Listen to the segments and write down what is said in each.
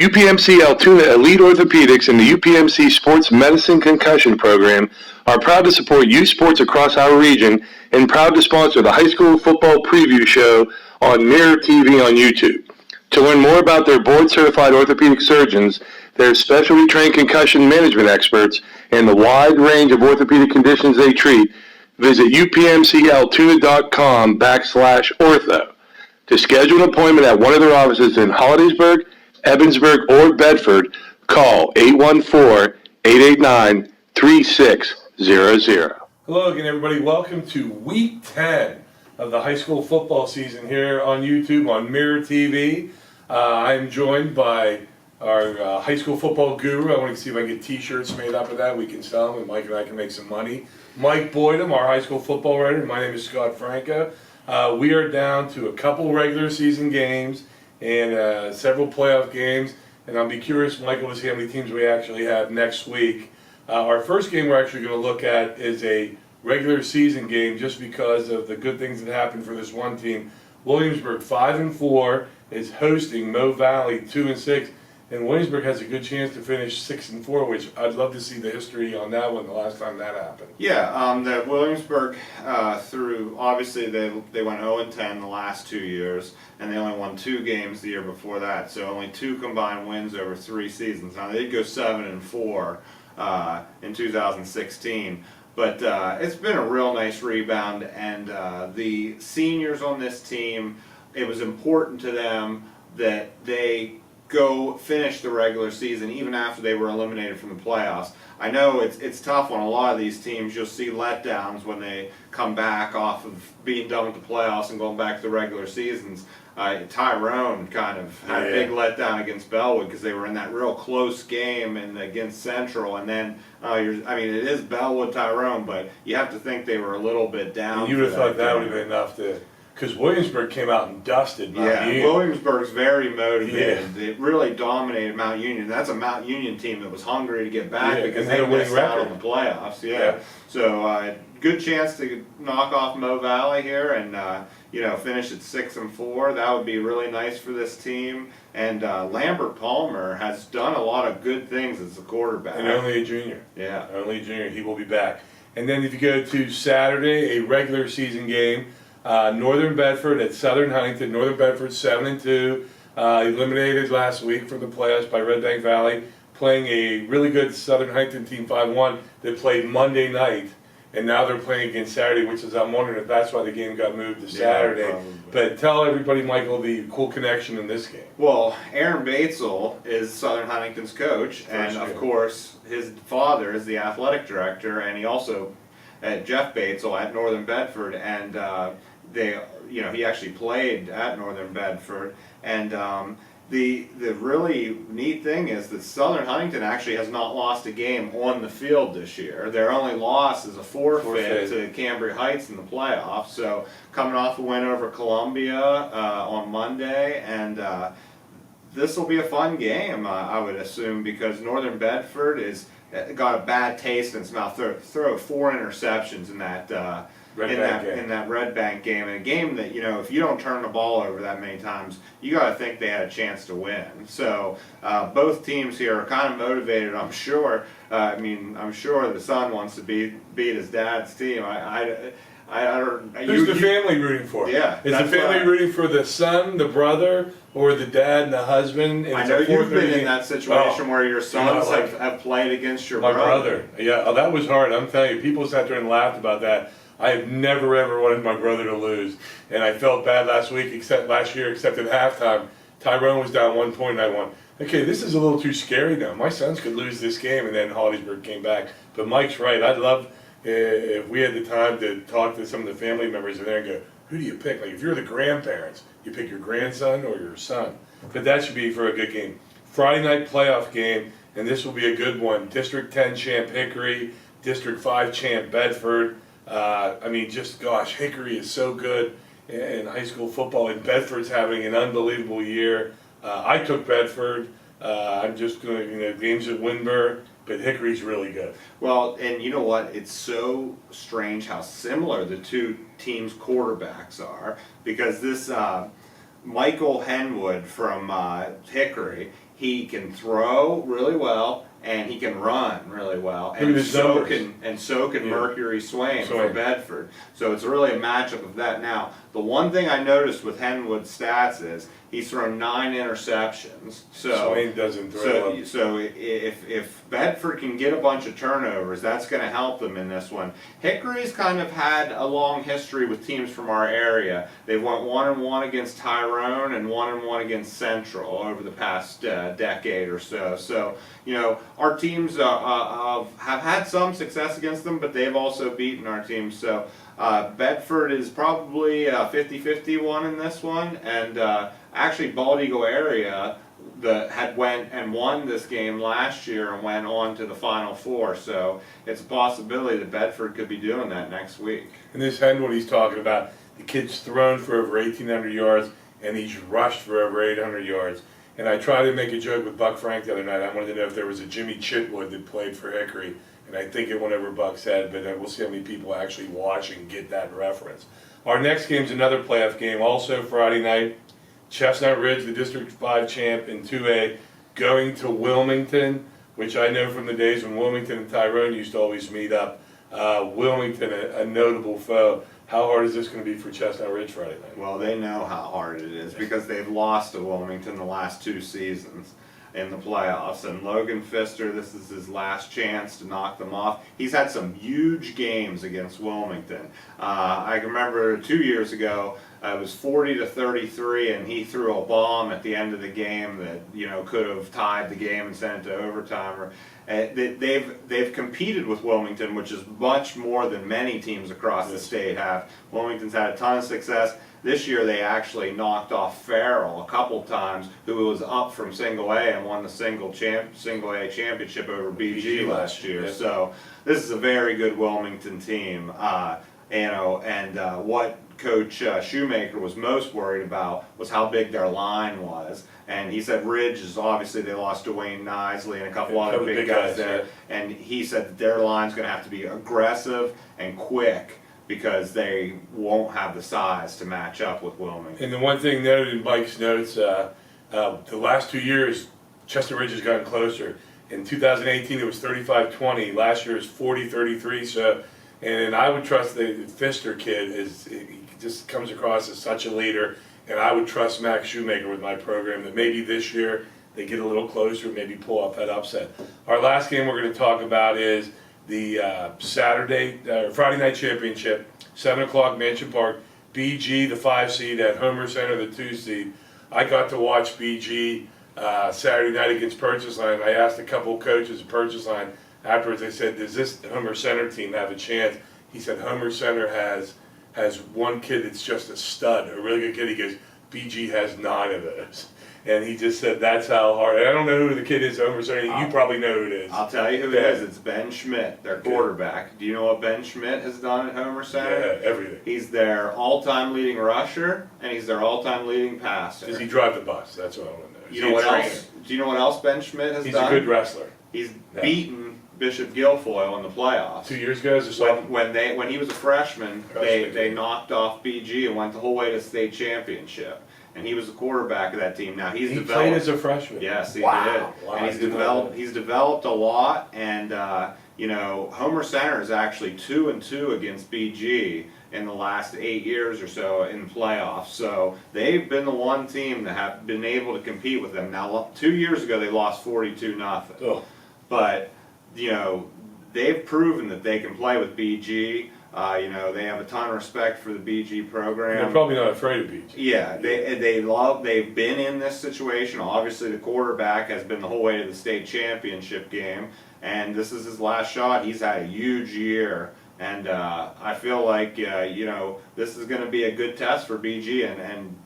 UPMC Altoona Elite Orthopedics and the UPMC Sports Medicine Concussion Program are proud to support youth sports across our region and proud to sponsor the high school football preview show on Mirror TV on YouTube. To learn more about their board-certified orthopedic surgeons, their specialty trained concussion management experts, and the wide range of orthopedic conditions they treat, visit upmcaltoona.com/ortho. To schedule an appointment at one of their offices in Hollidaysburg, Evansburg, or Bedford, call 814-889-3600. Hello again, everybody. Welcome to Week 10 of the high school football season here on YouTube on Mirror TV. I'm joined by our high school football guru. I want to see if I can get t-shirts made up of that. We can sell them, and Mike and I can make some money. Mike Boydum, our high school football writer. My name is Scott Franca. We are down to a couple regular season games and several playoff games, and I'll be curious, Michael, to see how many teams we actually have next week. Our first game we're actually going to look at is a regular season game just because of the good things that happened for this one team. Williamsburg 5-4 is hosting Mo Valley 2-6, and Williamsburg has a good chance to finish 6-4, which I'd love to see the history on that one, the last time that happened. Yeah, the Williamsburg through, obviously they went 0-10 the last 2 years, and they only won 2 games the year before that, so only 2 combined wins over 3 seasons. Now they did go 7-4 in 2016, but it's been a real nice rebound, and the seniors on this team, it was important to them that they go finish the regular season even after they were eliminated from the playoffs. I know it's tough on a lot of these teams. You'll see letdowns when they come back off of being done with the playoffs and going back to the regular seasons. Tyrone kind of had a big letdown against Bellwood because they were in that real close game and against Central, and then it is Bellwood Tyrone, but you have to think they were a little bit down. And you would have thought that would have been enough to. Because Williamsburg came out and dusted Mount Union. Williamsburg's very motivated. Yeah. They really dominated Mount Union. That's a Mount Union team that was hungry to get back because they missed out on the playoffs. So good chance to knock off Mo Valley here and finish at 6-4. That would be really nice for this team. And Lambert Palmer has done a lot of good things as a quarterback. And only a junior. Yeah, only a junior. He will be back. And then if you go to Saturday, a regular season game. Northern Bedford at Southern Huntington. Northern Bedford 7-2, eliminated last week from the playoffs by Red Bank Valley, playing a really good Southern Huntington team 5-1 that played Monday night, and now they're playing again Saturday, which is, I'm wondering if that's why the game got moved to Saturday. Yeah, but tell everybody, Michael, the cool connection in this game. Well, Aaron Batesel is Southern Huntington's coach, and of course his father is the athletic director, and he also Jeff Batesel at Northern Bedford, and he actually played at Northern Bedford, and the really neat thing is that Southern Huntington actually has not lost a game on the field this year. Their only loss is a forfeit to Cambria Heights in the playoffs. So coming off a win over Columbia on Monday, and this will be a fun game, I would assume, because Northern Bedford got a bad taste in its mouth. Throw 4 interceptions in that Red Bank game, and a game that if you don't turn the ball over that many times, you got to think they had a chance to win. So both teams here are kind of motivated. I'm sure. I'm sure the son wants to beat his dad's team. Who's the family rooting for? Yeah, is the family rooting for the son, the brother, or the dad and the husband? And I know you've been in that situation where your sons have played against your brother. Yeah, that was hard. I'm telling you, people sat there and laughed about that. I have never ever wanted my brother to lose, and I felt bad last year, except at halftime. Tyrone was down 1 point, and I went, okay, this is a little too scary now. My sons could lose this game, and then Hollidaysburg came back. But Mike's right. I'd love if we had the time to talk to some of the family members in there and go, who do you pick? Like, if you're the grandparents, you pick your grandson or your son. But that should be for a good game. Friday night playoff game, and this will be a good one. District 10 champ Hickory, District 5 champ Bedford. Hickory is so good in high school football, and Bedford's having an unbelievable year. I took Bedford. I'm just going to, games at Winburn, but Hickory's really good. Well, and you know what? It's so strange how similar the two teams' quarterbacks are, because this Michael Henwood from Hickory, he can throw really well, and he can run really well, Look at and his so numbers. can Mercury Swain for Swain. Bedford. So it's really a matchup of that. Now, the one thing I noticed with Henwood's stats is he's thrown 9 interceptions. So Swain doesn't throw up. so if Bedford can get a bunch of turnovers, that's going to help them in this one. Hickory's kind of had a long history with teams from our area. They've won 1-1 against Tyrone and 1-1 against Central over the past decade or so. So our teams have had some success against them, but they've also beaten our teams. So Bedford is probably a 50-50 one in this one, and actually Bald Eagle area had went and won this game last year and went on to the Final Four. So it's a possibility that Bedford could be doing that next week. And this Henwood he's talking about, the kid's thrown for over 1,800 yards, and he's rushed for over 800 yards. And I tried to make a joke with Buck Frank the other night. I wanted to know if there was a Jimmy Chitwood that played for Hickory, and I think it went over Buck's head, but we'll see how many people actually watch and get that reference. Our next game is another playoff game, also Friday night. Chestnut Ridge, the District 5 champ in 2A, going to Wilmington, which I know from the days when Wilmington and Tyrone used to always meet up. Wilmington, a notable foe. How hard is this going to be for Chestnut Ridge Friday night? Well, they know how hard it is because they've lost to Wilmington the last 2 seasons in the playoffs. And Logan Pfister, this is his last chance to knock them off. He's had some huge games against Wilmington. I can remember 2 years ago, it was 40-33, and he threw a bomb at the end of the game that could have tied the game and sent it to overtime. They've competed with Wilmington, which is much more than many teams across the state have. Wilmington's had a ton of success. This year they actually knocked off Farrell a couple times, who was up from single A and won the single A championship over BG last year. Yeah. So this is a very good Wilmington team. What Coach Shoemaker was most worried about was how big their line was. And he said Ridge is obviously, they lost Dwayne Nisley and a couple other big guys there. Yeah. And he said that their line's going to have to be aggressive and quick because they won't have the size to match up with Wilmington. And the one thing noted in Mike's notes, the last 2 years, Chestnut Ridge has gotten closer. In 2018, it was 35-20. Last year, it was 40-33. So, and I would trust the Pfister kid. He just comes across as such a leader. And I would trust Max Shoemaker with my program that maybe this year they get a little closer, maybe pull off that upset. Our last game we're going to talk about is the Friday night championship, 7 o'clock, Mansion Park. BG, the 5 seed, at Homer Center, the 2 seed. I got to watch BG Saturday night against Purchase Line. I asked a couple coaches at Purchase Line afterwards. They said, "Does this Homer Center team have a chance?" He said, "Homer Center has one kid that's just a stud, a really good kid." He goes, "BG has 9 of those." And he just said that's how hard. And I don't know who the kid is, Homer Center. You probably know who it is. I'll tell you who it is. It's Ben Schmidt, their quarterback. Do you know what Ben Schmidt has done at Homer Center? Yeah, everything. He's their all-time leading rusher, and he's their all-time leading passer. Does he drive the bus? That's what I want to know. You know what else? Do you know what else Ben Schmidt has He's done? a good wrestler. He's beaten Bishop Guilfoyle in the playoffs. 2 years ago as a sophomore. When he was a freshman, they knocked off BG and went the whole way to state championship. And he was the quarterback of that team. Now He played as a freshman. Yes, he Wow. did. Wow, And I he's didn't know developed. He's developed a lot. And Homer Center is actually 2-2 against BG in the last 8 years or so in playoffs. So they've been the one team that have been able to compete with them. Now, 2 years ago they lost 42-0. Oh. But they've proven that they can play with BG. They have a ton of respect for the BG program. They're probably not afraid of BG. Yeah, they've been in this situation. Obviously, the quarterback has been the whole way to the state championship game, and this is his last shot. He's had a huge year, and I feel like this is going to be a good test for BG. And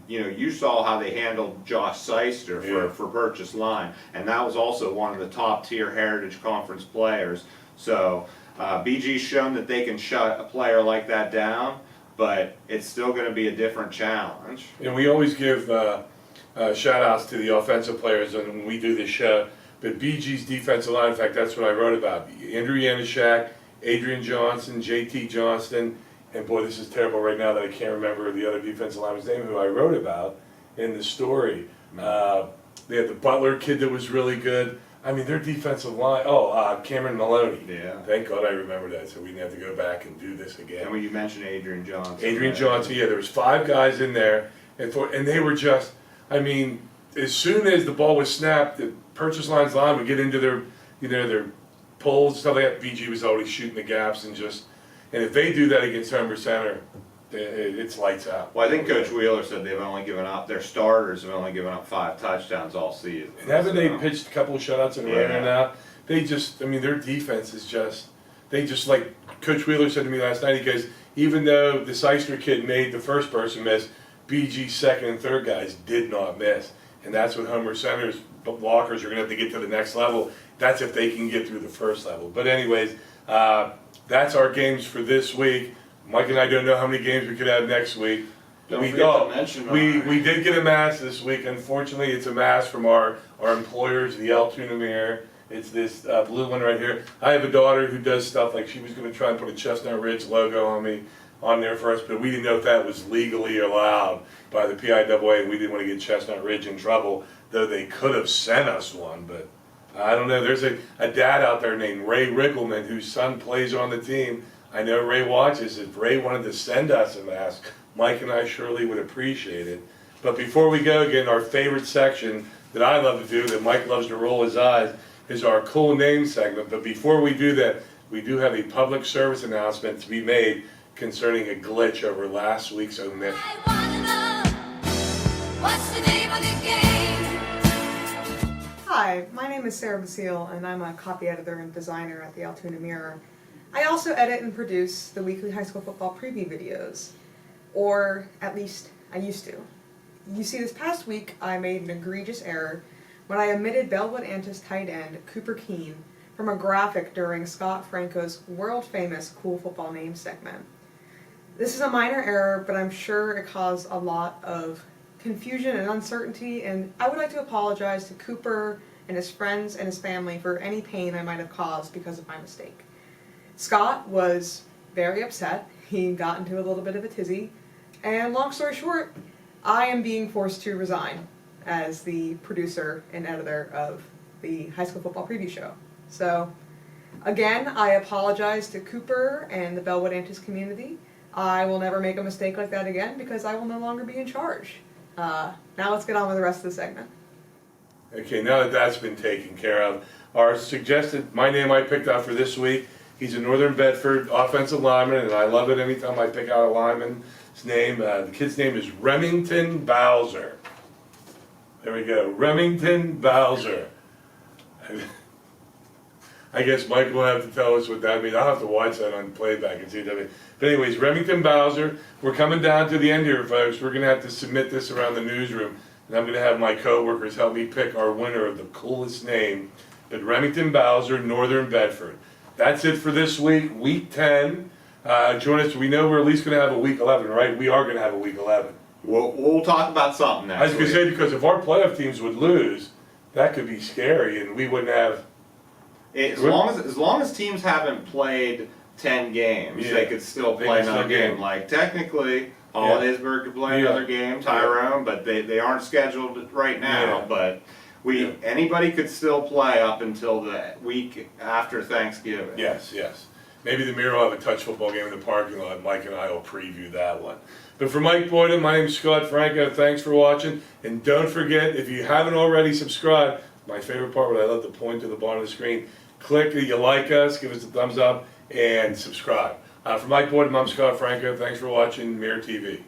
you saw how they handled Josh Seister for Purchase Line, and that was also one of the top tier Heritage Conference players. So. BG's shown that they can shut a player like that down, but it's still going to be a different challenge. And we always give shout outs to the offensive players when we do this show. But BG's defensive line, in fact, that's what I wrote about. Andrew Yanishak, Adrian Johnson, JT Johnston, and boy, this is terrible right now that I can't remember the other defensive lineman's name who I wrote about in the story. They had the Butler kid that was really good. I mean, their defensive line. Cameron Maloney. Yeah. Thank God I remember that, so we didn't have to go back and do this again. And when you mentioned Adrian Johnson. Adrian right? Johnson, yeah, there was 5 guys in there, and they were just, I mean, as soon as the ball was snapped, the purchase line's line would get into their, their pulls and stuff like that. BG was always shooting the gaps and if they do that against Homer Center, it's lights out. Well, I think Coach Wheeler said their starters have only given up 5 touchdowns all season. And haven't they So- pitched a couple of shutouts in a row Yeah. now? They just, I mean, their defense is just like Coach Wheeler said to me last night, he goes, even though the Seister kid made the first person miss, BG's second and third guys did not miss. And that's what Homer Center's blockers are going to have to get to the next level. That's if they can get through the first level. But anyways, that's our games for this week. Mike and I don't know how many games we could have next week. Don't we forget to mention we did get a mask this week. Unfortunately, it's a mask from our employers, the Altoona Mirror. It's this blue one right here. I have a daughter who does stuff like she was going to try and put a Chestnut Ridge logo on there for us, but we didn't know if that was legally allowed by the PIAA, and we didn't want to get Chestnut Ridge in trouble, though they could have sent us one, but I don't know. There's a dad out there named Ray Riggleman whose son plays on the team. I know Ray watches. If Ray wanted to send us a mask, Mike and I surely would appreciate it. But before we go, again, our favorite section that I love to do, that Mike loves to roll his eyes, is our cool name segment. But before we do that, we do have a public service announcement to be made concerning a glitch over last week's omission. I wanna know what's the name of the game? Hi, my name is Sarah Basile, and I'm a copy editor and designer at the Altoona Mirror. I also edit and produce the weekly high school football preview videos, or at least I used to. You see, this past week I made an egregious error when I omitted Bellwood Antis tight end Cooper Keene from a graphic during Scott Franco's world-famous Cool Football Names segment. This is a minor error, but I'm sure it caused a lot of confusion and uncertainty, and I would like to apologize to Cooper and his friends and his family for any pain I might have caused because of my mistake. Scott was very upset. He got into a little bit of a tizzy, and long story short, I am being forced to resign as the producer and editor of the high school football preview show. So, again, I apologize to Cooper and the Bellwood Antis community. I will never make a mistake like that again because I will no longer be in charge. Now let's get on with the rest of the segment. Okay, now that that's been taken care of, my name I picked out for this week, he's a Northern Bedford offensive lineman, and I love it anytime I pick out a lineman's name. The kid's name is Remington Bowser. There we go, Remington Bowser. I guess Mike will have to tell us what that means. I'll have to watch that on playback and see what that means. But anyways, Remington Bowser, we're coming down to the end here, folks. We're going to have to submit this around the newsroom. And I'm going to have my coworkers help me pick our winner of the coolest name. But Remington Bowser, Northern Bedford. That's it for this week, week 10. Join us. We know we're at least going to have a week 11, right? We are going to have a week 11. We'll talk about something next I was going week. to say, because if our playoff teams would lose, that could be scary, and we wouldn't have... As long as teams haven't played 10 games, Yeah. they could still They play can another still game. game. Like technically, Hollidaysburg could play Yeah. another game, Tyrone, but they aren't scheduled right now. Yeah. But Yeah. anybody could still play up until the week after Thanksgiving. Yes, yes. Maybe the Mirror will have a touch football game in the parking lot. Mike and I will preview that one. But for Mike Boyden, my name is Scott Franco. Thanks for watching. And don't forget, if you haven't already subscribed, my favorite part, what I love to point to the bottom of the screen, click that you like us, give us a thumbs up, and subscribe. For Mike Boyden, I'm Scott Franco. Thanks for watching Mirror TV.